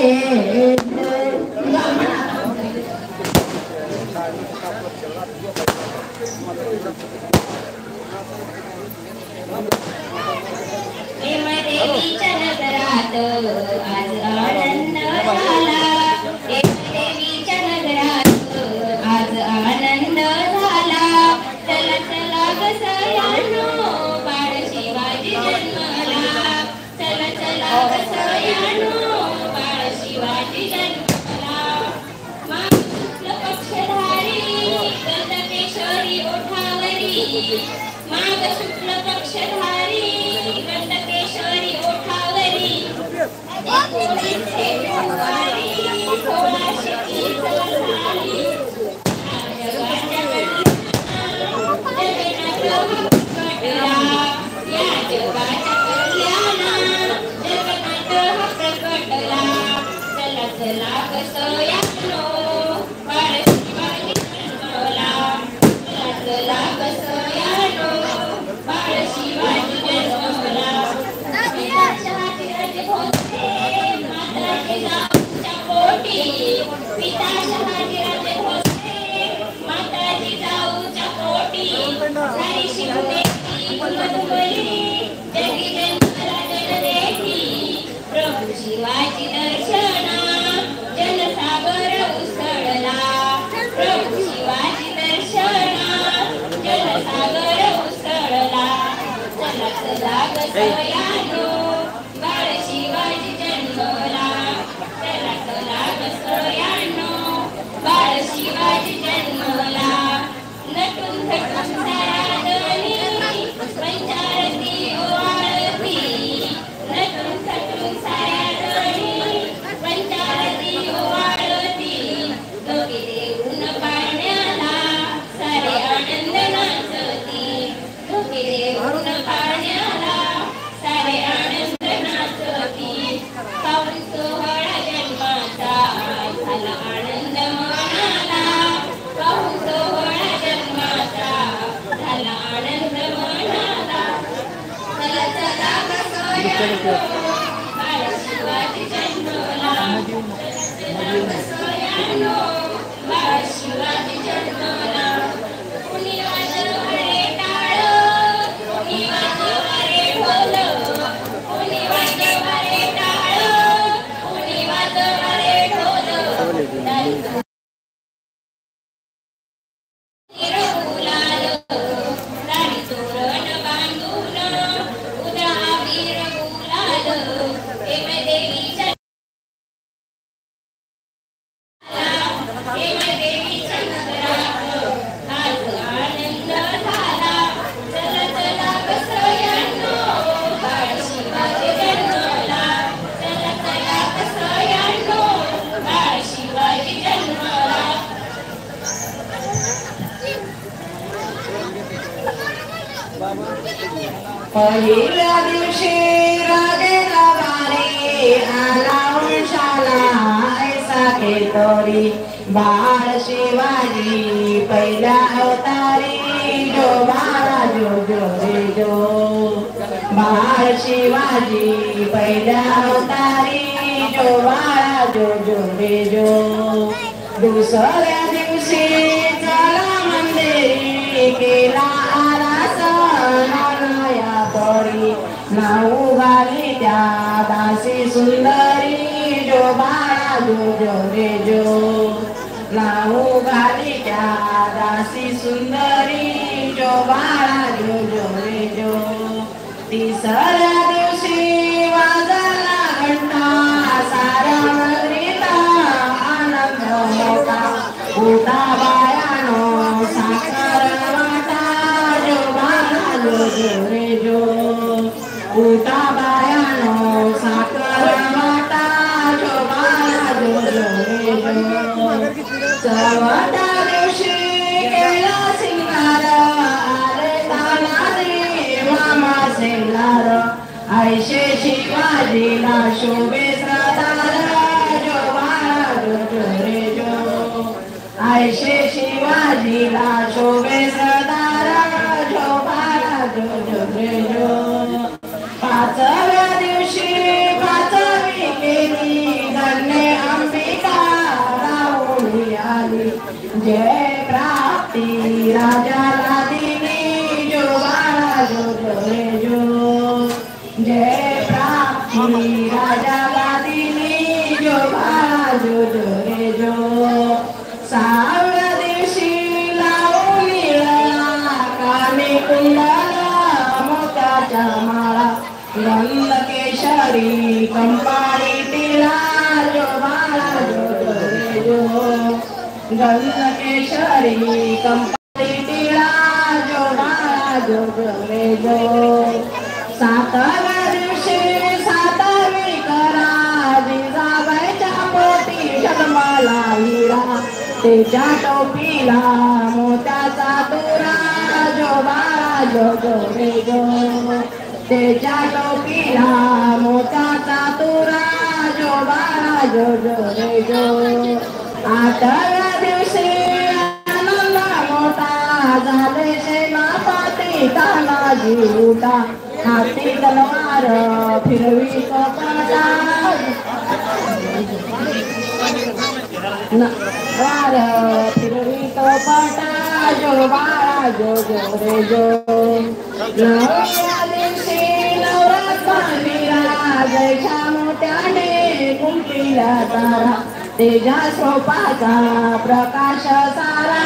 देवीच्या नगरात आज आनंद झाला. देवीच्या नगरात आज आनंद झाला. चला चला ग सयानो बाळ शिवाजी जन्मला. चला चला ग सयानो बाळ शिवाजी जन्मला. माघ शुक्ल पक्षधारी गंधकेशरी ओठावरी. माघ शुक्ल पक्षधारी गंधकेशरी ओठावरी. शिवाजी दर्शना जनसागर उसळला. प्रभू शिवाजी दर्शना जनसागर उसळला. चला चला ग सयानो बाळ शिवाजी जन्मला. चला चला ग सयानो बाळ शिवाजी जन्मला. नटून थटून सारादणी पंचारती ओवाळती. नटून थटून सारादणी पंचारती ओवाळती. दोघे देऊन पाण्याला सारे आनंद नाचती. दोघे देऊन पाण्याला सारे आनंद नाचती. पाऊण सोहळा जन्माचा झाला आनंद मनाला. पाऊण सोहळा जन्माचा झाला आनंद मनाला. चला चला ग सयानो बाळ शिवाजी जन्मला. चला ग सयानो बाळ शिवाजी जन्मला. कुणी वाजवले टाळ कुणी वाजवले ढोल. कुणी वाजवले टाळ कुणी वाजवले ढोल. गुलाल राणी तोरण बांधून उधळा वीर गुलाल. हेम देवीच्या हेम देवीच्या नगरात आज आनंद झाला. चला चला ग सयानो बाळ शिवाजी जन्मला. चला चला ग सयानो बाळ शिवाजी जन्मला. पहिल्या दिवशी राजेला वारे आला वंशाला ऐसा केतरी. बाळ शिवाजी पहिल्या अवतारी जो बाळा जो जो रे जो. बाळ शिवाजी पहिल्या अवतारी जो बाळा जो जो रे जो. दुसऱ्या दिवशी चला मंदिरी केला नाऊ घाली त्या दासी सुंदरी जो बाळा जो जो रे जो. नाऊ घाली त्या दासी सुंदरी जो बाळा जो जो रे जो. तिसऱ्या दिवशी वाजला घंटा साऱ्या नगरीला आनंद मोठा. उठा बायानो साखर वाटा जो बाळा जो जो रे जो. उठा बायानो साखर वाटा जो बाळा जो जो रे जो. चवथा दिवशी केला सिंगार आले तानाजी मामा सिंगार. ऐशे शिवाजीला शोभे सदार जो बाळा जो जो रे जो. ऐशे शिवाजीला शोभे सदार जो बाळा जो जो रे जो. पाचव्या दिवशी पाचवी केली धन्य जो जो रे जो जय प्राप्ती राजा गादिनी जो बाळा जो जो रे जो सावळ्या दिवशी लावून निळा कामी कुंडला मोत्याच्या माळा गंध केशरी कंपाळी तिला जो बाळा जो जो रे जो गंध केशरी कंपाळी तिला जो बाळा जो जो रे जो सातव्या दिवशी सातवी करा जिजाबाईच्या पोटी जन्माला हिरा त्याच्या टोपीला मोत्याचा तुरा जो बाळा जो जो रे जो त्याच्या टोपीला मोत्याचा तुरा जो बाळा जो जो रे जो आठव्या दिवशी आनंद मोठा झाले सेनापती तानाजी उठा हाती तलवार फिरवी कपाटा वार फिरवी कपाटा जो बाळा जो जो रे जो नवव्या दिवशी नवरात्र विराजायच्या मोठ्याने कुंपीला तारा तेजा सोपाचा प्रकाश सारा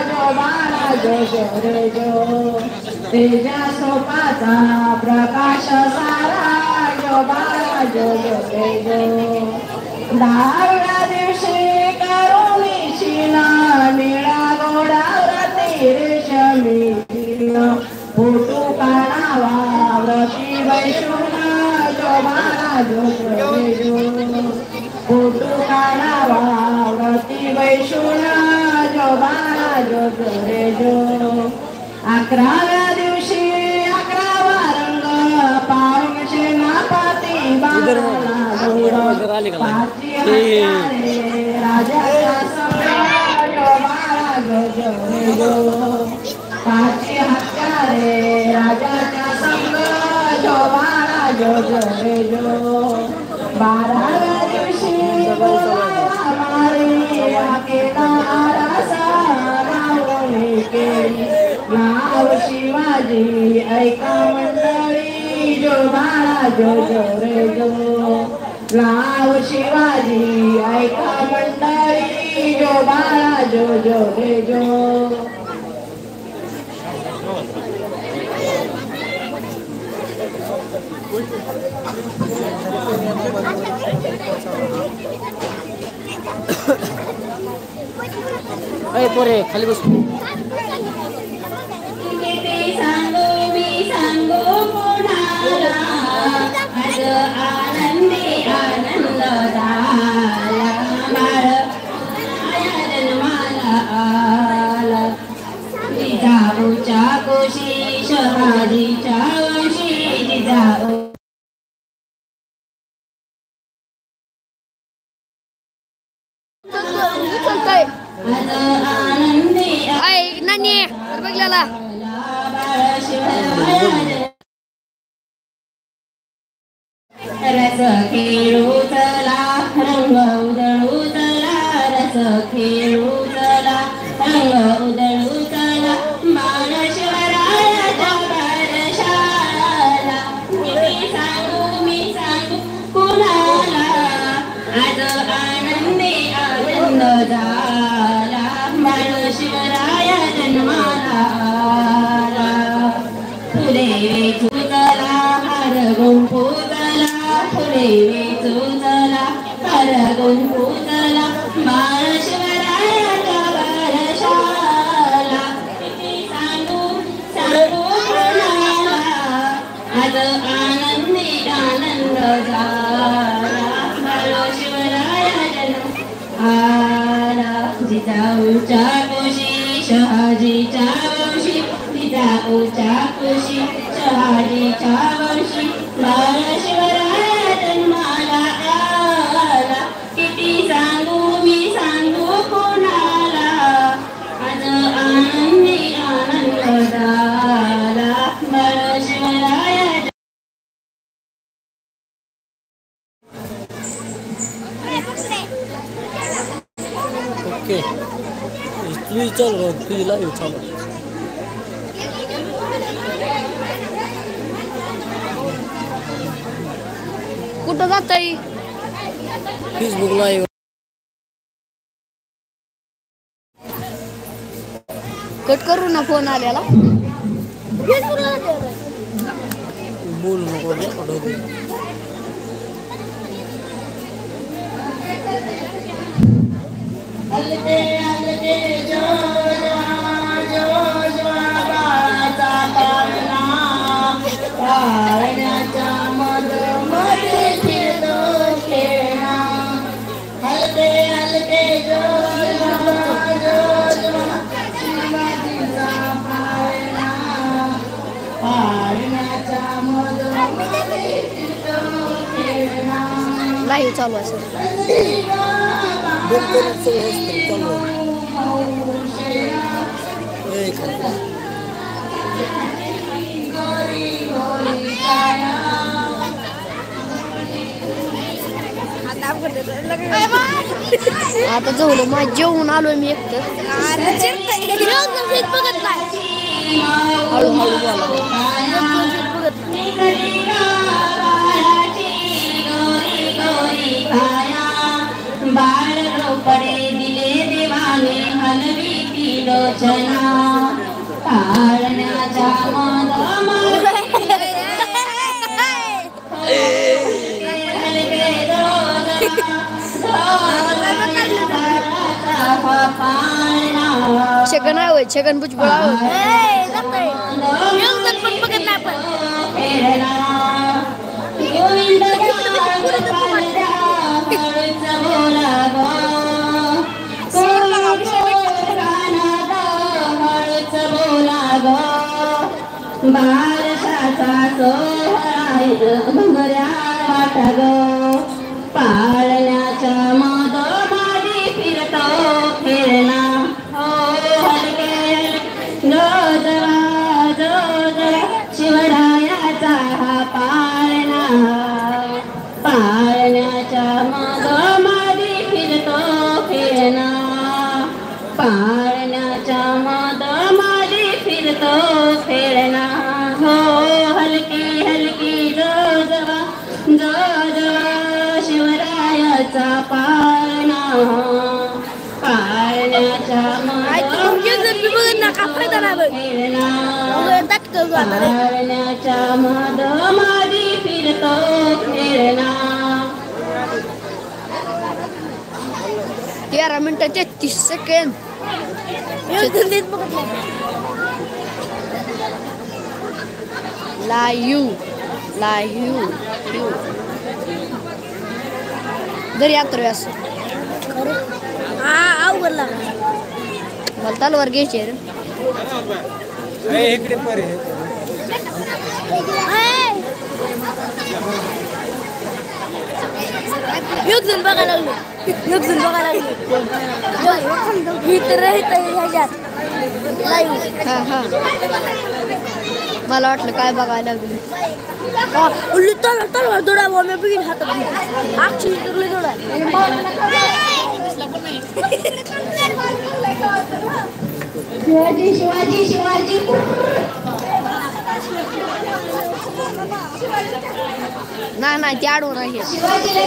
जो बाळा जो जो रे जो तेजा सोपाचा प्रकाश सारा जो बाळा जो जो रे जो दहाव्या दिवशी करुणीची ना निळा गोडावरती रेशमी फोटो काढावा व्रती वैष्णव जो बाळा जो जो रे जो फोटो काढावा व्रती वैष्णव जो बाळा जो जो रे जो 11व्या दिवशी 11वा रंग पाहून सेनापती बाळाला पाची हत्यारे राजाचा संग जो बाळा जो जो रे जो पाची हत्यारे राजाचा संग जो बाळा जो जो रे जो 12व्या दिवशी बोलावा मारी आकेला आरासा नावणी केली नाव शिवाजी ऐका मंडळी जो बाळा जो जो रे जो नाव शिवाजी ऐका मंडळी जो बाळा जो जो रे जो अरे पोरे खाली बस सांगू कोणाला आज आनंदी आनंद झाला माझ्या जन्माला आला जिजाऊच्या कुशी शहाजीच्या वंशी जिजाऊ नानी बघलेला रस खेळू चला रंग उधळू चला रस खेळू चला रंग उधळू चला बाळशिवरायाच्या बारशाला मी सांगू कुणाला आज आनंदी आनंद झाला बाळशिवराया जन्माला आला फुले वेचूचला हार गुंफूचला फुले वेचूचला हार गुंफूचला बाळशिवरायाच्या बारशाला किती सांगू कोणाला आज आनंदी आनंद झाला बाळशिवराया जन्म आला जिजाऊच्या कुशी शहाजीच्या वंशी जिजाऊच्या कुशी शहाजीच्या वंशी बाळशिवराया जन्माला आला किती सांगू सांगू कोणाला आज आनंदी आनंद झाला बाळशिवराया ओके तुझी चल तुझी लाईव्ह चालू कुठं जाताय फेसबुक लाईव्ह कट करू ना फोन आल्याला बोलू नको रेकॉर्ड होते हलते हलते जो बाळाचा पाळणा पाळण्याच्या मधोमध फिरतो खेळणा हलते हलते जो शिवाजीचा पाळणा पाळण्याच्या मधोमध फिरतो खेळणा लाईव्ह चालू आहे सर बंद करून सगळं असतं चालू आता जवळ मग जेवून आलोय मी एकटं हळूहळू बाळ रोपडे दिले देवाने हलवी लोचना पाळण्याच्या छगन आहे छगन भुजबळ बारशाचा सोहळा वाटा ग पाळण्याच्या मधोमधी फिरतो फिरणा हो हलके जोजवा जोजवा शिवरायाचा हा पाळणा पाळण्याच्या मधोमधी फिरतो फिरणा पाळण्याच्या मधोमधी फिरतो फिरणा हो हलकी हलकी जोजवा जोजवा शिवरायाचा पाळणा पाळण्याच्या पाळण्याच्या मधोमधी फिरतो फिरणा 13 मिनिटं 33 सेकंद लाईव्ह दरी यात्रा असं आवडला मला तलवार घ्यायची रे एक जण बघायला लागलो मी तर राहत ह्याच्यात हा मला वाटलं काय बघायला लागलं तलवार दोडा मी बघितलं हातात अक्षय तुरले दोडा शिवाजी शिवाजी शिवाजी नाही ते आडवून आहे शिवाजीला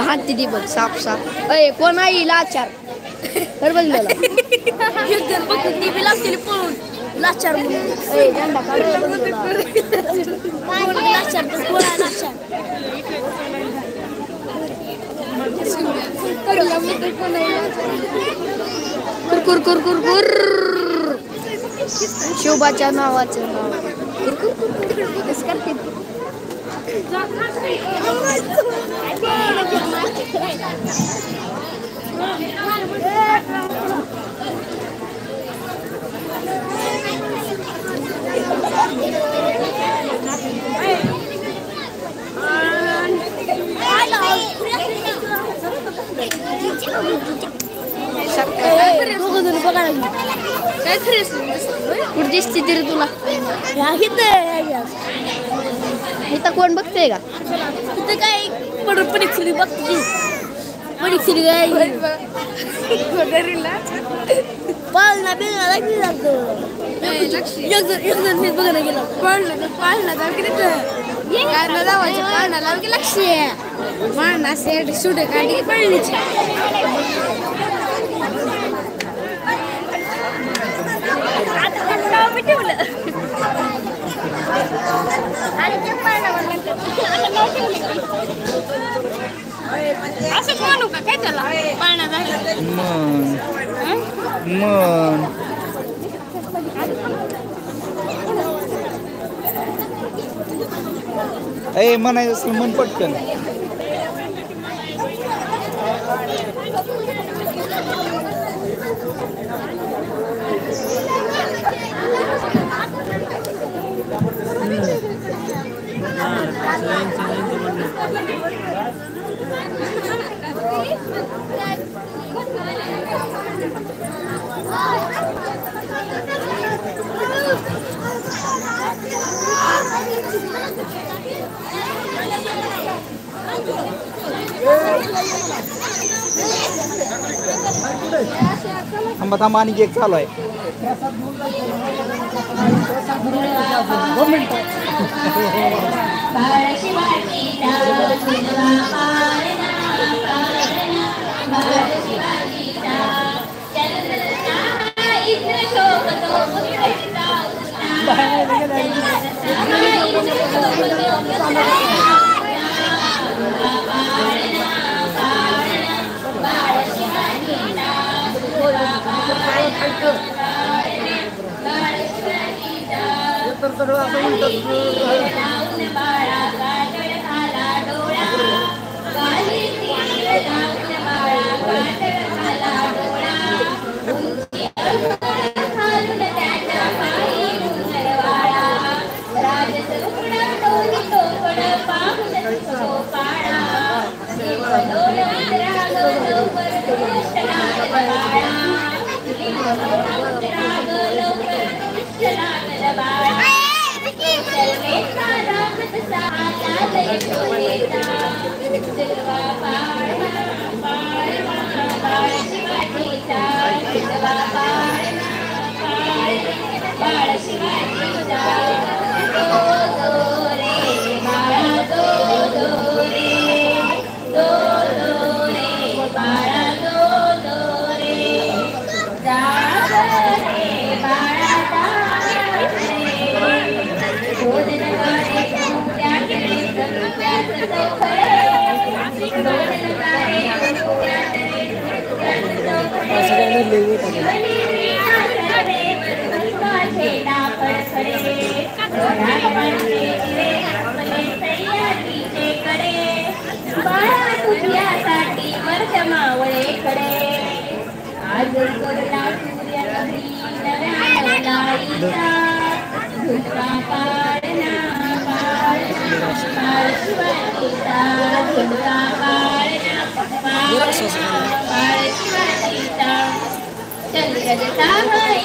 हाती ती बघ साप अय कोण आहे लाचार तर बघलेला ती बी लागतील पळून लाचार म्हणून झेंडा लाचार तर कोणा लाचार कुर शोभाच्या नावाचं नाव काय खरेच कुठं दिसते तरी तुला इथं कोण बघते का तिथं काय परीक्षेली बघते परीक्षेली काय पाळणा बिळणा लागली जातो एक जण फेस बघायला गेला पाळणा जाऊ की नाही लावायचं पाळणा लाव की लक्ष पाळणा सेट सुट काढी पळणीची असं म्हणू का काय त्याला पाळणा झाला ए म्हणायचं असेल मन पटकन थांबा आणि एक चालू आहे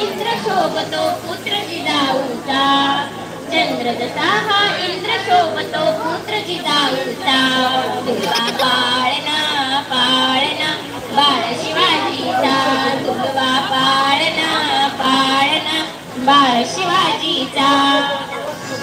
इंद्र शोभतो पुत्र जिजाऊचा चंद्र जसा हा इंद्र शोभतो पुत्र जिजाऊचा तुलवा पाळणा पाळणा बाळ शिवाजीचा तुलवा पाळणा पाळणा बाळ शिवाजीचा